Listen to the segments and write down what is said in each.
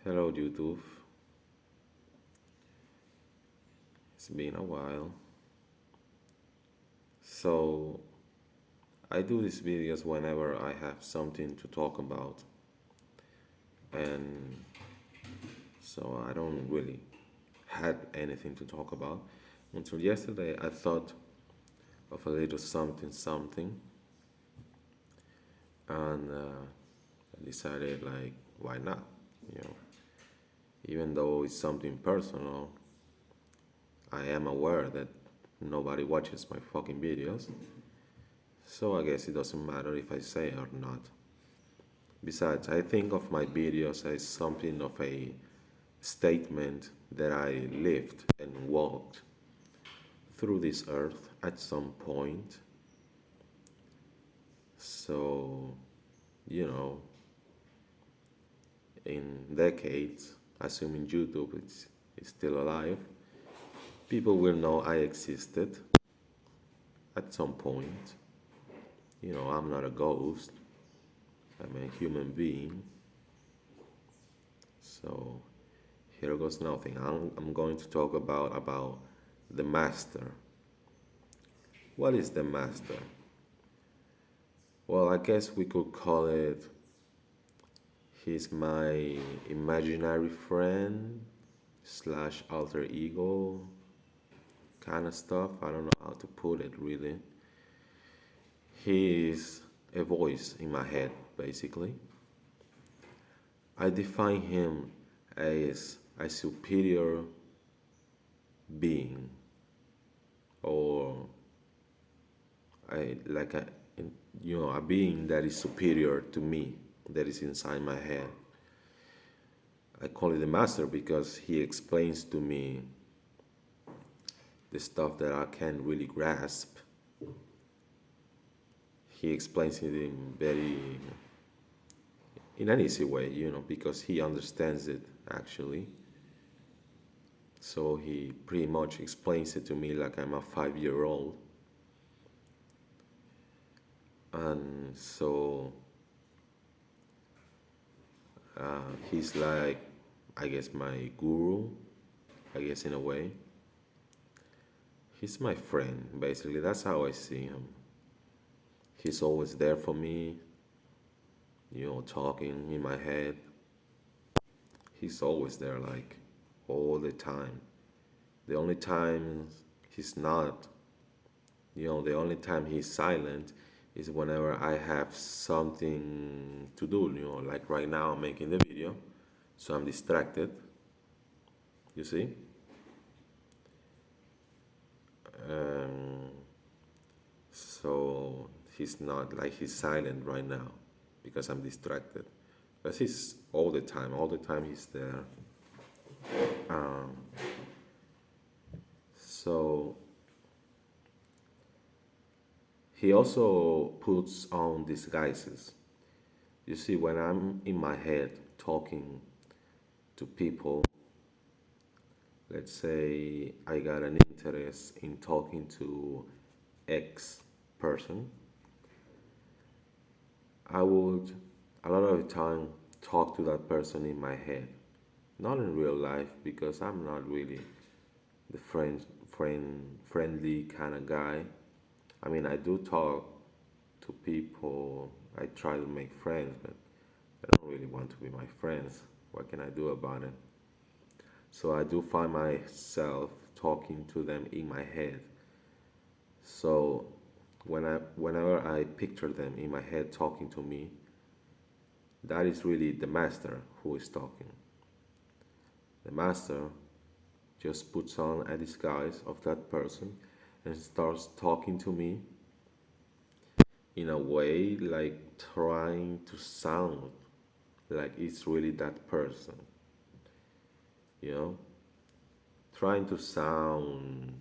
Hello, YouTube. It's been a while. So, I do these videos whenever I have something to talk about, and so I don't really had anything to talk about until yesterday. I thought of a little something, something, and I decided like, why not? You know, even though it's something personal, I am aware that nobody watches my fucking videos. So I guess it doesn't matter if I say or not. Besides, I think of my videos as something of a statement that I lived and walked through this earth at some point. So, you know, in decades, assuming YouTube is still alive, people will know I existed at some point. I'm not a ghost, I'm a human being. So, here goes nothing. I'm going to talk about the master. What is the master? Well, I guess we could call it he's my imaginary friend slash alter ego kind of stuff. I don't know how to put it really. He is a voice in my head, basically. I define him as a superior being or I like a being that is superior to me, that is inside my head. I call it the master because he explains to me the stuff that I can't really grasp. He explains it in an easy way, because he understands it actually. So he pretty much explains it to me like I'm a 5-year old. And so he's like, I guess, my guru, I guess, in a way. He's my friend, basically. That's how I see him. He's always there for me, talking in my head. He's always there, like, all the time. The only time he's not, the only time he's silent is whenever I have something to do, like right now I'm making the video, so I'm distracted, you see? Um, so he's not like he's silent right now because I'm distracted. But he's all the time he's there. Um, so he also puts on disguises. You see, when I'm in my head talking to people, let's say I got an interest in talking to X person, I would a lot of the time talk to that person in my head, not in real life because I'm not really the friendly kind of guy. I mean, I do talk to people. I try to make friends, but they don't really want to be my friends. What can I do about it? So I do find myself talking to them in my head. So whenever I picture them in my head talking to me, that is really the master who is talking. The master just puts on a disguise of that person and starts talking to me in a way like trying to sound like it's really that person, you know? Trying to sound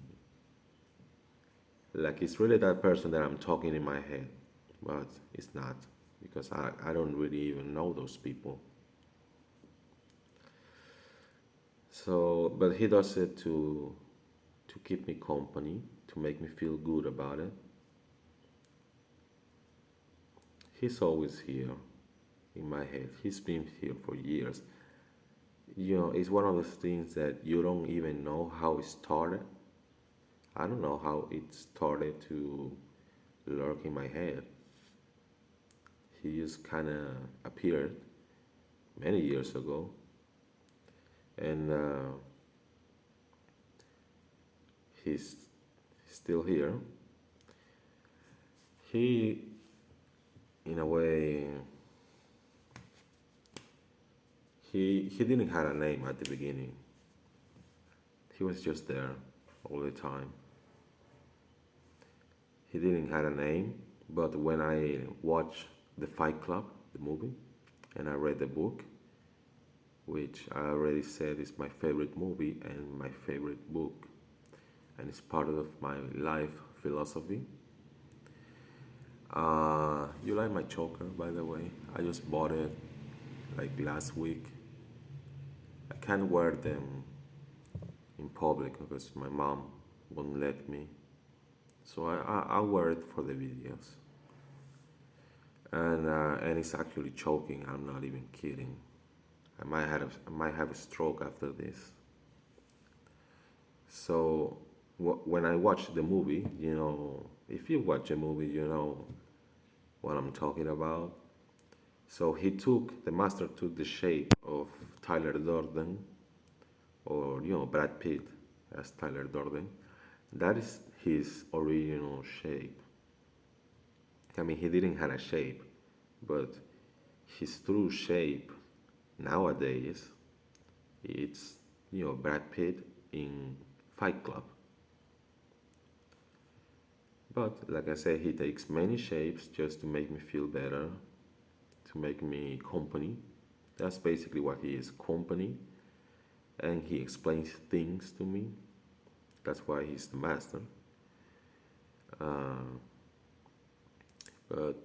like it's really that person that I'm talking in my head, but it's not because I don't really even know those people. So, but he does it to keep me company, to make me feel good about it. He's always here in my head. He's been here for years. It's one of those things that you don't even know how it started. I don't know how it started to lurk in my head. He just kind of appeared many years ago, and he's still here. He, in a way, he didn't have a name at the beginning. He was just there all the time. He didn't have a name, but when I watched the Fight Club, the movie, and I read the book, which I already said is my favorite movie and my favorite book, and it's part of my life philosophy. You like my choker, by the way? I just bought it like last week. I can't wear them in public because my mom won't let me. So I wear it for the videos. And it's actually choking. I'm not even kidding. I might have a stroke after this. So when I watch the movie, if you watch a movie, you know what I'm talking about. So the master took the shape of Tyler Durden, or Brad Pitt as Tyler Durden. That is his original shape. I mean, he didn't have a shape, but his true shape nowadays, it's Brad Pitt in Fight Club. But like I said, he takes many shapes just to make me feel better, to make me company. That's basically what he is, company. And he explains things to me. That's why he's the master. Uh, but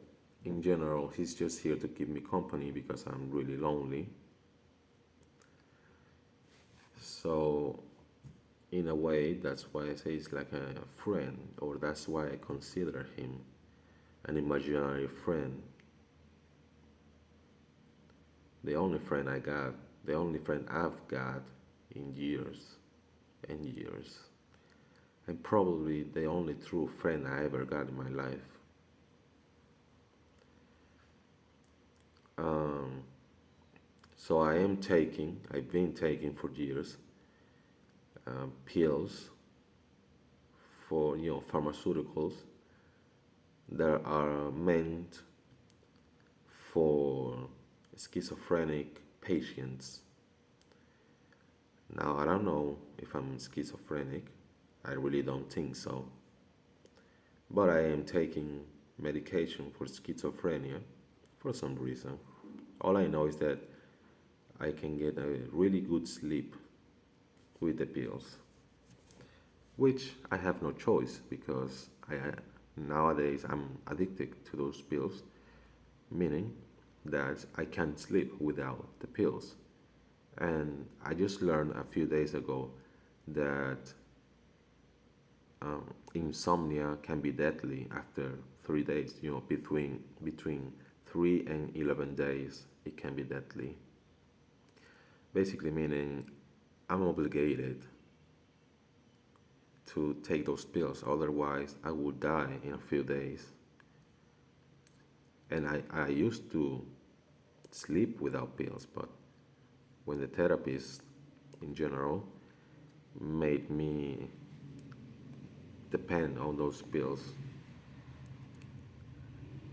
in general, he's just here to keep me company because I'm really lonely. So, in a way, that's why I say he's like a friend, or that's why I consider him an imaginary friend. The only friend I got, the only friend I've got in years and years, and probably the only true friend I ever got in my life. Um, so I've been taking for years pills for pharmaceuticals that are meant for schizophrenic patients. Now I don't know if I'm schizophrenic. I really don't think so. But I am taking medication for schizophrenia for some reason. All I know is that I can get a really good sleep with the pills, which I have no choice because nowadays I'm addicted to those pills, meaning that I can't sleep without the pills. And I just learned a few days ago that insomnia can be deadly after 3 days. Between 3 and 11 days, it can be deadly. Basically, meaning I'm obligated to take those pills, otherwise, I would die in a few days. And I used to sleep without pills, but when the therapist in general made me depend on those pills,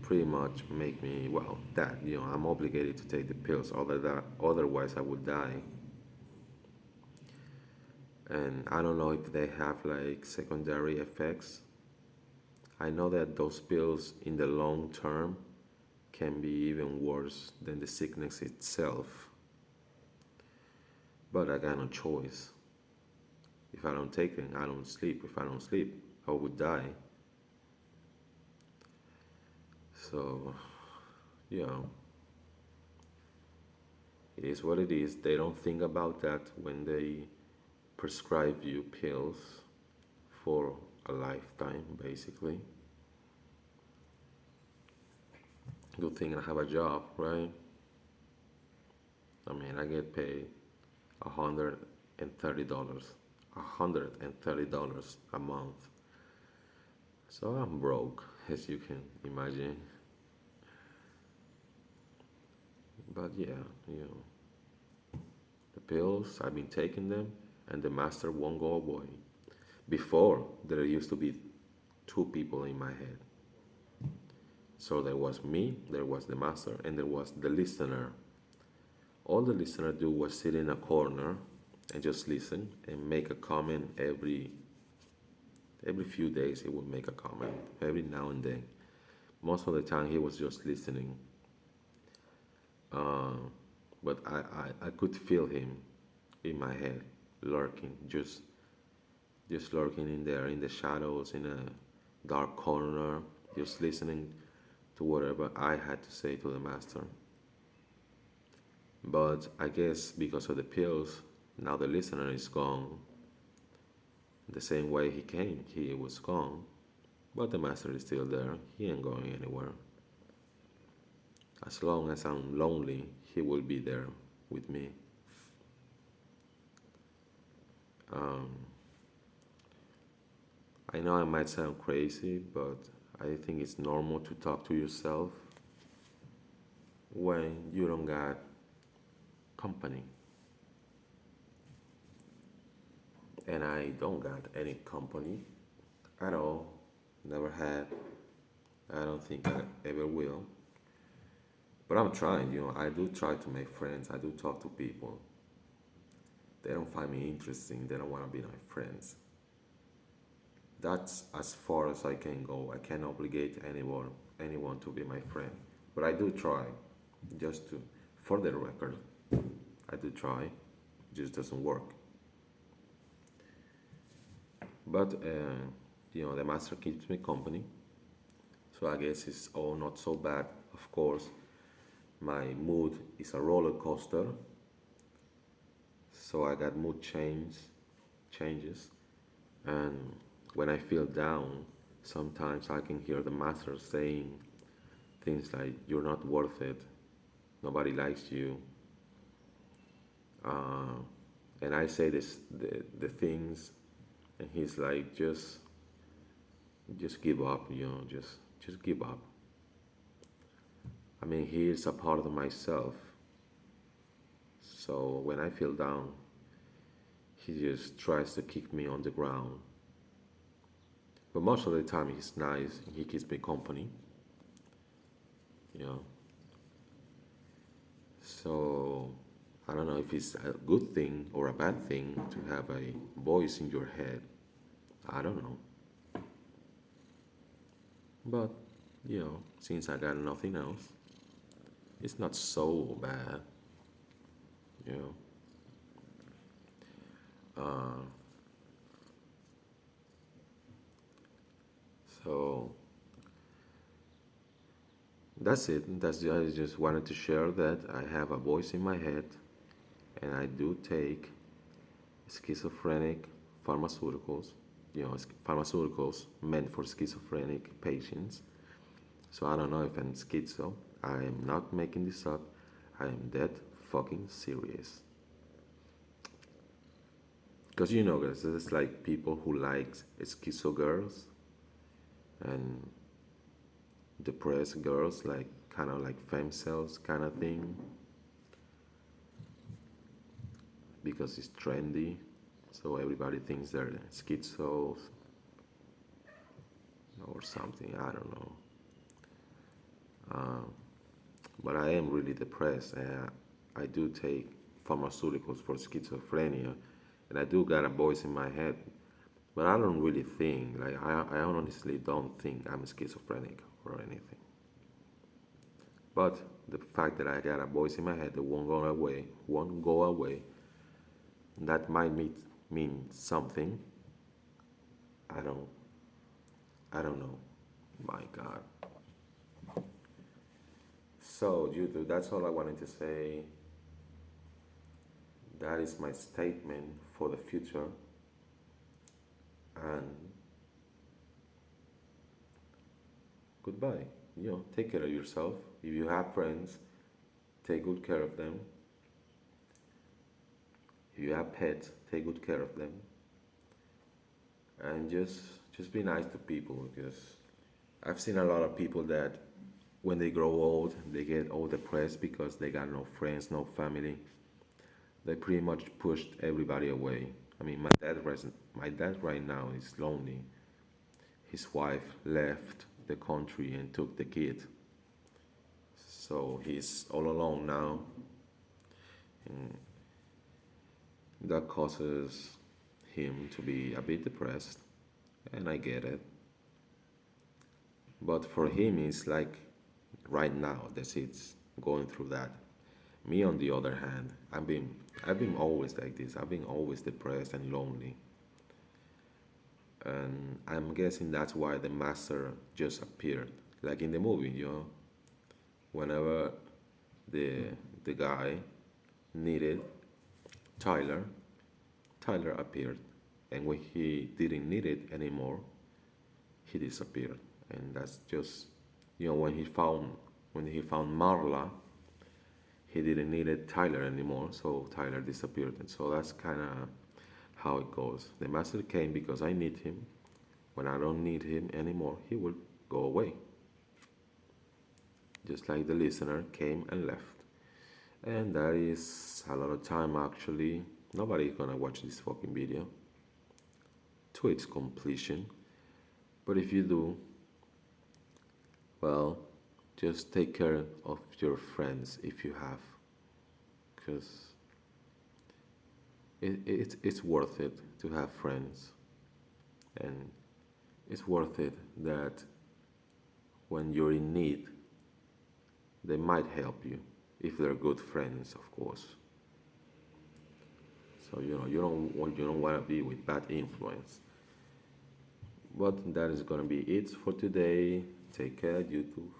pretty much make me, well, that I'm obligated to take the pills, otherwise I would die. And I don't know if they have like secondary effects. I know that those pills in the long term can be even worse than the sickness itself. But I got no choice. If I don't take them, I don't sleep. If I don't sleep, I would die. So, you know, it is what it is. They don't think about that when they prescribe you pills for a lifetime, basically. Good thing I have a job, right? I mean, I get paid. $130. $130 a month. So I'm broke, as you can imagine. But yeah, you know, the pills, I've been taking them, and the master won't go away. Before, there used to be two people in my head. So there was me, there was the master, and there was the listener. All the listener do was sit in a corner and just listen and make a comment every few days. He would make a comment every now and then. Most of the time he was just listening, uh, but I could feel him in my head, lurking, just lurking in there in the shadows, in a dark corner, just listening to whatever I had to say to the master. But I guess because of the pills, now the listener is gone. The same way he came, he was gone. But the master is still there. He ain't going anywhere. As long as I'm lonely, he will be there with me. Um, I know I might sound crazy, but I think it's normal to talk to yourself when you don't got company. And I don't got any company at all. Never had. I don't think I ever will. But I'm trying, you know, I do try to make friends. I do talk to people. They don't find me interesting. They don't want to be my friends. That's as far as I can go. I can't obligate anyone to be my friend. But I do try, just to, for the record, I do try. It just doesn't work. But you know, the master keeps me company, so I guess it's all not so bad. Of course, my mood is a roller coaster, so I got changes, and when I feel down, sometimes I can hear the master saying things like, "You're not worth it. Nobody likes you." Uh, and I say the things, and he's like, just give up, you know, just give up. I mean, he is a part of myself. So when I feel down, he just tries to kick me on the ground. But most of the time, he's nice. He keeps me company, you know. So I don't know if it's a good thing or a bad thing to have a voice in your head. I don't know. But, you know, since I got nothing else, it's not so bad, you know. Uh, so that's it. I just wanted to share that I have a voice in my head, and I do take schizophrenic pharmaceuticals, you know, pharmaceuticals meant for schizophrenic patients. So I don't know if I'm schizo. I am not making this up. I am dead fucking serious. Because you know, guys, it's like people who like schizo girls and depressed girls, like kind of like femme cells kind of thing, because it's trendy. So everybody thinks they're schizo or something. I don't know. Um, but I am really depressed, and I do take pharmaceuticals for schizophrenia, and I do got a voice in my head. But I don't really think, like, I honestly don't think I'm schizophrenic or anything. But the fact that I got a voice in my head that won't go away, that might mean something. I don't, I don't know. My God. So, YouTube, that's all I wanted to say. That is my statement for the future. And goodbye. You know, take care of yourself. If you have friends, take good care of them. If you have pets, take good care of them, and just be nice to people because I've seen a lot of people that when they grow old, they get all depressed because they got no friends, no family. They pretty much pushed everybody away. I mean, my dad right now is lonely. His wife left the country and took the kid, so he's all alone now, and that causes him to be a bit depressed, and I get it. But for him, it's like right now, that's it's going through that. Me, on the other hand, I've been always like this. I've been always depressed and lonely, and I'm guessing that's why the master just appeared, like in the movie. Whenever the the guy needed Tyler, Tyler appeared, and when he didn't need it anymore, he disappeared. And that's just, when he found Marla, he didn't need it Tyler anymore, so Tyler disappeared. And so that's kind of how it goes. The master came because I need him. When I don't need him anymore, he will go away. Just like the listener came and left. And that is a lot of time actually. Nobody's gonna watch this fucking video to its completion. But if you do, well, just take care of your friends if you have, because it's worth it to have friends, and it's worth it that when you're in need, they might help you if they're good friends, of course. So you don't want to be with bad influence. But that is gonna be it for today. Take care, YouTube,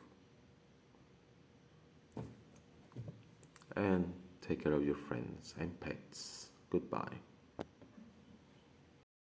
and take care of your friends and pets. Goodbye.